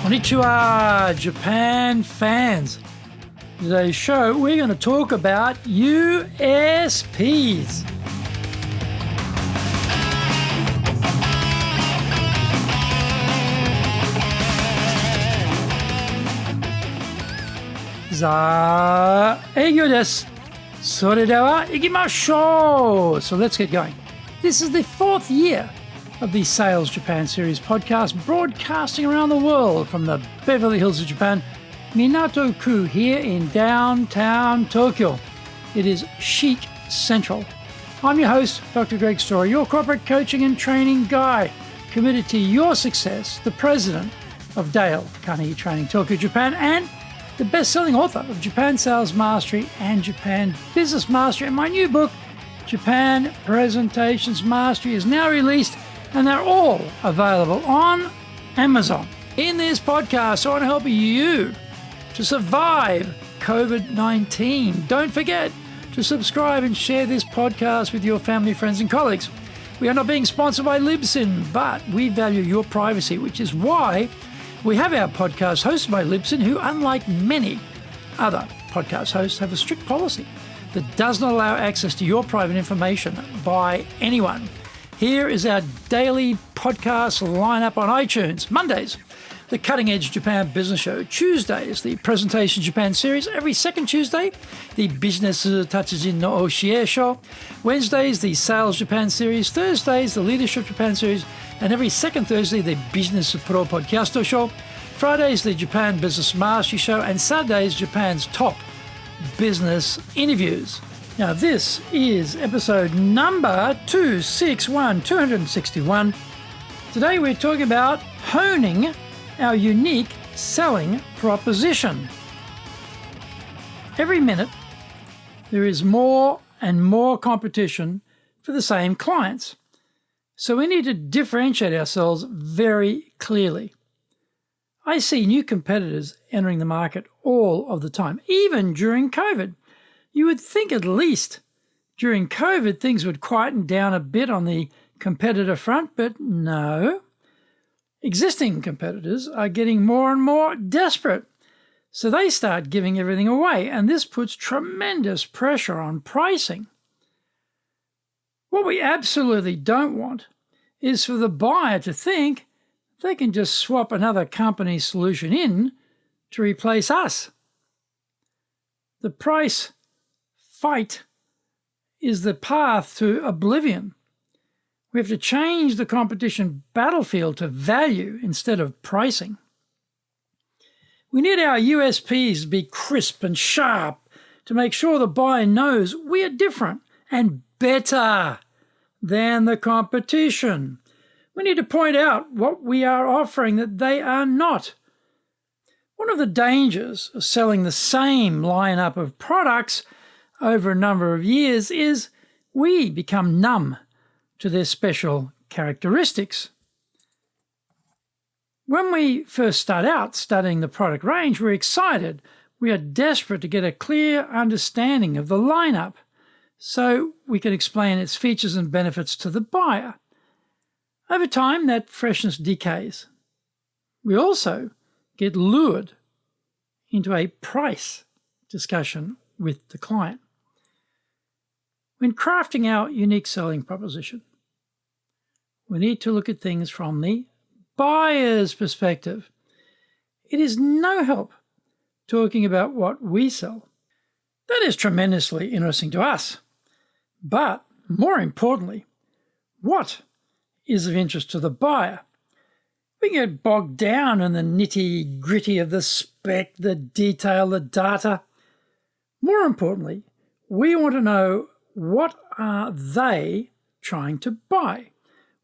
Konnichiwa, Japan fans. Today's show, we're going to talk about USPs. So let's get going. This is the fourth year of the Sales Japan Series podcast, broadcasting around the world from the Beverly Hills of Japan, Minato-ku here in downtown Tokyo. It is chic central. I'm your host, Dr. Greg Story, your corporate coaching and training guy, committed to your success, the president of Dale Carnegie Training Tokyo, Japan, and the best-selling author of Japan Sales Mastery and Japan Business Mastery. And my new book, Japan Presentations Mastery, is now released, and they're all available on Amazon. In this podcast, I want to help you to survive COVID-19. Don't forget to subscribe and share this podcast with your family, friends, and colleagues. We are not being sponsored by Libsyn, but we value your privacy, which is why we have our podcast hosted by Libsyn, who, unlike many other podcast hosts, have a strict policy that does not allow access to your private information by anyone. Here is our daily podcast lineup on iTunes. Mondays, the Cutting Edge Japan Business Show. Tuesdays, the Presentation Japan Series. Every second Tuesday, the Business Tatsujin no Oshie Show. Wednesdays, the Sales Japan Series. Thursdays, the Leadership Japan Series. And every second Thursday, the Business Pro Podcast Show. Fridays, the Japan Business Mastery Show. And Saturdays, Japan's top business interviews. Now, this is episode number 261. Today, we're talking about honing our unique selling proposition. Every minute, there is more and more competition for the same clients. So we need to differentiate ourselves very clearly. I see new competitors entering the market all of the time, even during COVID. You would think at least during COVID things would quieten down a bit on the competitor front, but no. Existing competitors are getting more and more desperate, so they start giving everything away, and this puts tremendous pressure on pricing. What we absolutely don't want is for the buyer to think they can just swap another company's solution in to replace us. The price fight is the path to oblivion. We have to change the competition battlefield to value instead of pricing. We need our USPs to be crisp and sharp to make sure the buyer knows we are different and better than the competition. We need to point out what we are offering that they are not. One of the dangers of selling the same lineup of products over a number of years is we become numb to their special characteristics. When we first start out studying the product range, we're excited. We are desperate to get a clear understanding of the lineup so we can explain its features and benefits to the buyer. Over time, that freshness decays. We also get lured into a price discussion with the client. When crafting our unique selling proposition, we need to look at things from the buyer's perspective. It is no help talking about what we sell. That is tremendously interesting to us. But more importantly, what is of interest to the buyer? We can get bogged down in the nitty-gritty of the spec, the detail, the data. More importantly, we want to know, what are they trying to buy?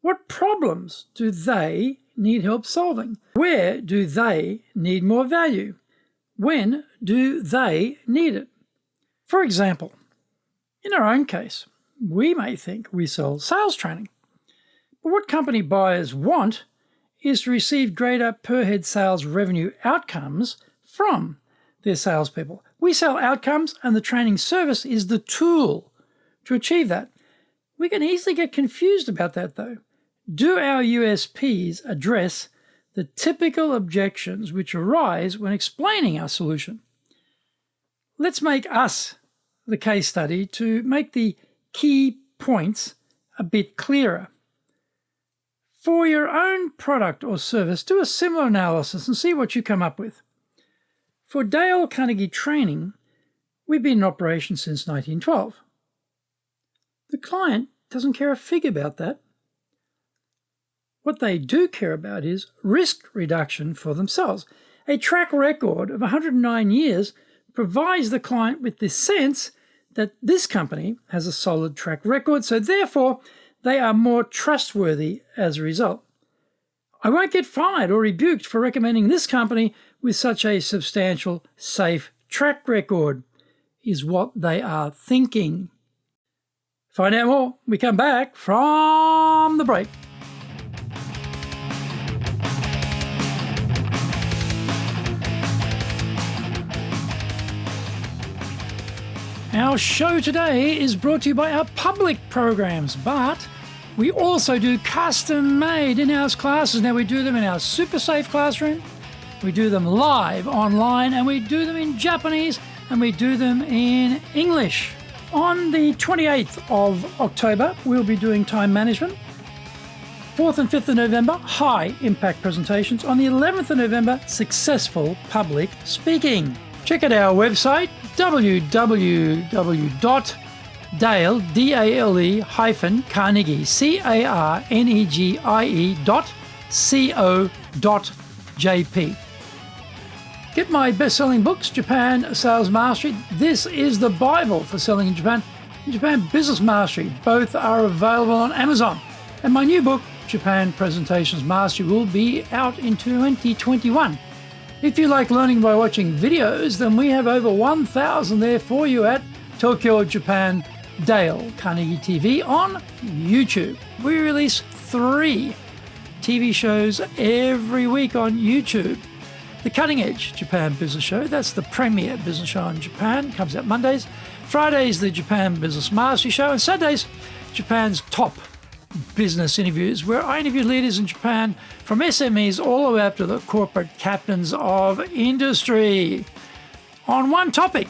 What problems do they need help solving? Where do they need more value? When do they need it? For example, in our own case, we may think we sell sales training. But what company buyers want is to receive greater per-head sales revenue outcomes from their salespeople. We sell outcomes, and the training service is the tool to achieve that. We can easily get confused about that, though. Do our USPs address the typical objections which arise when explaining our solution. Let's make us the case study to make the key points a bit clearer. For your own product or service, do a similar analysis and see what you come up with. For Dale Carnegie Training, we've been in operation since 1912. The client doesn't care a fig about that. What they do care about is risk reduction for themselves. A track record of 109 years provides the client with the sense that this company has a solid track record, so therefore they are more trustworthy as a result. I won't get fired or rebuked for recommending this company with such a substantial, safe track record, is what they are thinking. Find out more when we come back from the break. Our show today is brought to you by our public programs, but we also do custom-made in-house classes. Now, we do them in our super safe classroom, we do them live online, and we do them in Japanese, and we do them in English. On the 28th of October, we'll be doing time management. 4th and 5th of November, high impact presentations. On the 11th of November, successful public speaking. Check out our website, www.dale-carnegie, carnegie.co.jp. Get my best-selling books, Japan Sales Mastery. This is the Bible for selling in Japan. And Japan Business Mastery. Both are available on Amazon. And my new book, Japan Presentations Mastery, will be out in 2021. If you like learning by watching videos, then we have over 1,000 there for you at Tokyo, Japan, Dale Carnegie TV on YouTube. We release 3 TV shows every week on YouTube. The Cutting Edge Japan Business Show, that's the premier business show in Japan, comes out Mondays. Fridays, the Japan Business Mastery Show, and Saturdays, Japan's top business interviews, where I interview leaders in Japan from SMEs all the way up to the corporate captains of industry on one topic,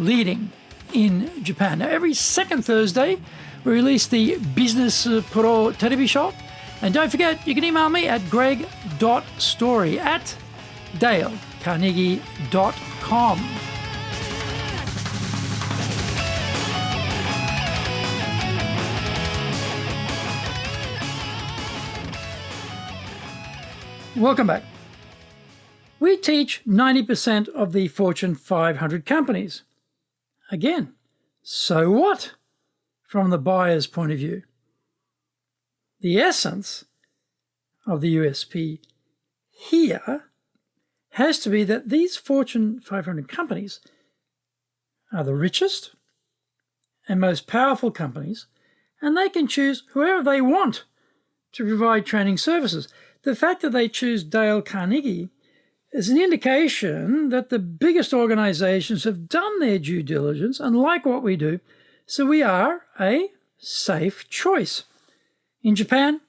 leading in Japan. Now, every second Thursday, we release the Business Pro Television Show. And don't forget, you can email me at greg.story@dalecarnegie.com. Welcome back. We teach 90% of the Fortune 500 companies. Again, so what from the buyer's point of view? The essence of the USP here has to be that these Fortune 500 companies are the richest and most powerful companies, and they can choose whoever they want to provide training services. The fact that they choose Dale Carnegie is an indication that the biggest organizations have done their due diligence and like what we do, so we are a safe choice. In Japan,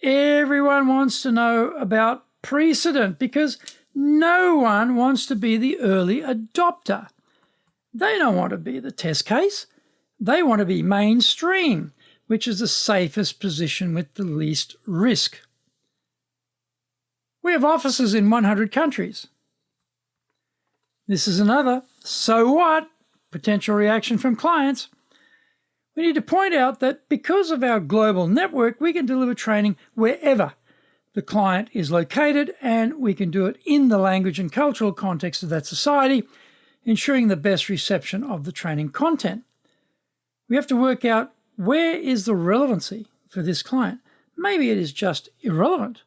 everyone wants to know about precedent because no one wants to be the early adopter. They don't want to be the test case. They want to be mainstream, which is the safest position with the least risk. We have offices in 100 countries. This is another so what potential reaction from clients. We need to point out that because of our global network, we can deliver training wherever the client is located, and we can do it in the language and cultural context of that society, ensuring the best reception of the training content. We have to work out where is the relevancy for this client. Maybe it is just irrelevant.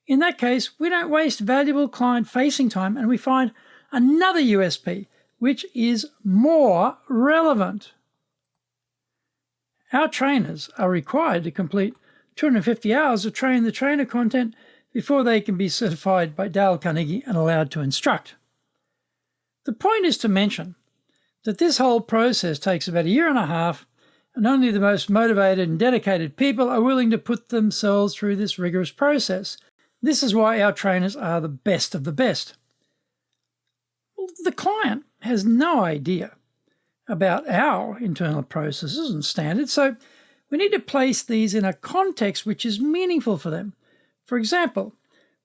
In that case, we don't waste valuable client-facing time and we find another USP, which is more relevant. Our trainers are required to complete 250 hours of train-the-trainer content before they can be certified by Dale Carnegie and allowed to instruct. The point is to mention that this whole process takes about 1.5 years, and only the most motivated and dedicated people are willing to put themselves through this rigorous process. This is why our trainers are the best of the best. Well, the client has no idea about our internal processes and standards, so we need to place these in a context which is meaningful for them. For example,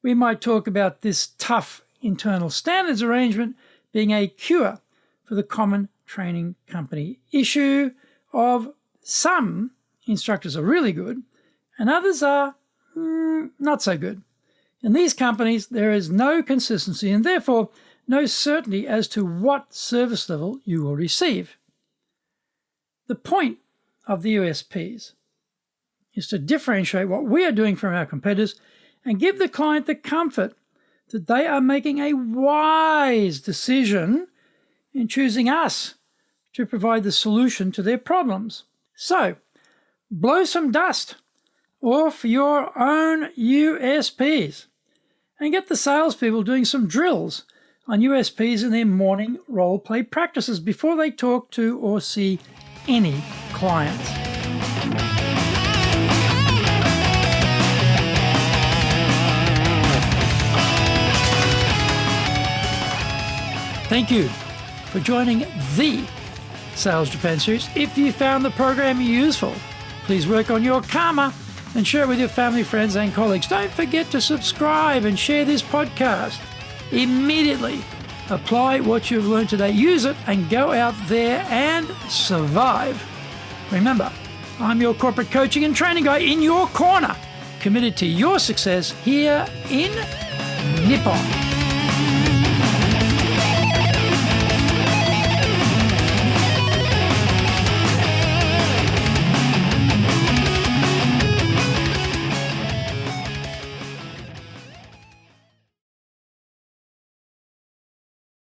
we might talk about this tough internal standards arrangement being a cure for the common training company issue of some instructors are really good and others are not so good. In these companies, there is no consistency and therefore no certainty as to what service level you will receive. The point of the USPs is to differentiate what we are doing from our competitors and give the client the comfort that they are making a wise decision in choosing us to provide the solution to their problems. So, blow some dust off your own USPs and get the salespeople doing some drills on USPs in their morning role-play practices before they talk to or see any clients. Thank you for joining the Sales Japan series. If you found the program useful, please work on your karma and share it with your family, friends, and colleagues. Don't forget to subscribe and share this podcast. Immediately apply what you've learned today. Use it and go out there and survive. Remember, I'm your corporate coaching and training guy in your corner, committed to your success here in Nippon.